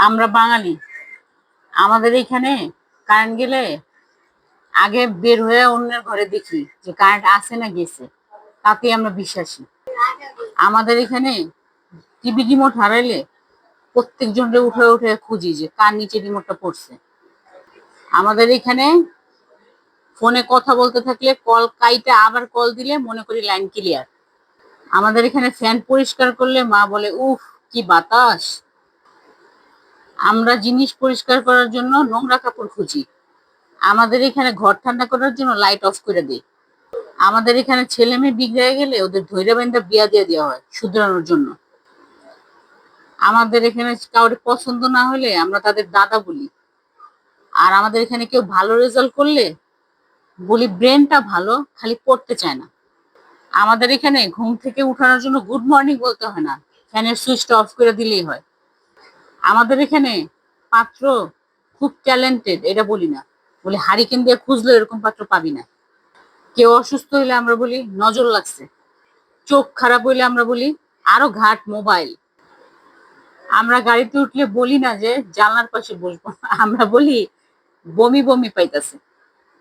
আমরা বাঙালি, আমাদের এখানে কারেন্ট গেলে আগে বের হয়ে অন্যের ঘরে দেখি যে কারেন্ট আছে না গেছে, তাতে আমরা বিশ্বাসী। আমাদের এখানে টিভি রিমোট হারাইলে প্রত্যেকজনকে উঠে উঠে খুঁজি যে কার নিচে রিমোটটা পড়ছে। আমাদের এখানে ফোনে কথা বলতে থাকলে কল কাইটা আবার কল দিলে মনে করি লাইন ক্লিয়ার। আমাদের এখানে ফ্যান পরিষ্কার করলে মা বলে উফ কি বাতাস। আমরা জিনিস পরিষ্কার করার জন্য নোংরা কাপড় খুঁজি। আমাদের এখানে ঘর ঠান্ডা করার জন্য লাইট অফ করে দিই। আমাদের এখানে ছেলে মেয়ে বিগড়ে গেলে ওদের ধৈর্য বেঁধে বিয়া দিয়ে দেওয়া হয় শুধরানোর জন্য। আমাদের এখানে কাউরে পছন্দ না হলে আমরা তাদের দাদা বলি। আর আমাদের এখানে কেউ ভালো রেজাল্ট করলে বলি ব্রেনটা ভালো, খালি পড়তে চায় না। আমাদের এখানে ঘুম থেকে উঠানোর জন্য গুড মর্নিং বলতে হয় না, ফ্যানের সুইচটা অফ করে দিলেই হয়। আমাদের এখানে পাত্র খুব ট্যালেন্টেড এটা বলি না, বলি হারিকেন দিয়ে খুঁজলে এরকম পাত্র পাবি না। কেউ অসুস্থ হইলে আমরা বলি নজর লাগছে। চোখ খারাপ হইলে আমরা বলি আরো ঘাট মোবাইল। আমরা গাড়িতে উঠলে বলি না যে জানলার পাশে বসবো, আমরা বলি বমি বমি পাইতাছে।